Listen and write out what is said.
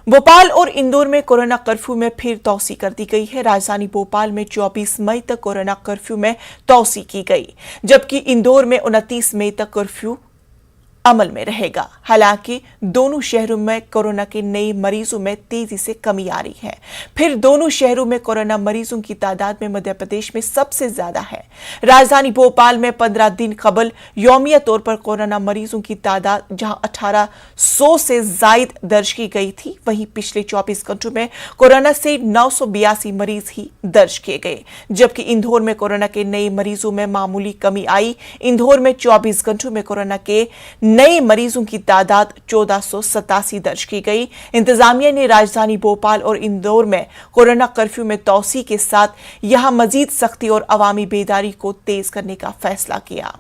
भोपाल और इंदौर में corona curfew में फिर तौसी कर दी गई है। राजधानी भोपाल में 24 मई तक कोरोना कर्फ्यू में तौसी की गई, जबकि इंदौर में 29 मई तक कर्फ्यू अमल में रहेगा। हालांकि दोनों शहरों में कोरोना के नए मरीजों में तेजी से कमी आ रही है। फिर दोनों शहरों में कोरोना मरीजों की तादाद में मध्य प्रदेश में सबसे ज्यादा है। राजधानी भोपाल में 15 दिन कबल यौमिया तौर पर कोरोना मरीजों की तादाद जहां 1800 से जायद दर्ज की गई थी, वहीं पिछले 24 घंटों में कोरोना से 982 मरीज ही दर्ज किए गए। जबकि इंदौर में कोरोना के नए मरीजों में मामूली कमी आई। इंदौर में 24 घंटों में कोरोना के नए मरीजों की तादाद 1487 दर्ज की गई। इंतजामिया ने राजधानी भोपाल और इंदौर में कोरोना कर्फ्यू में तौसी के साथ यहां मजीद सख्ती और अवामी बेदारी को तेज करने का फैसला किया।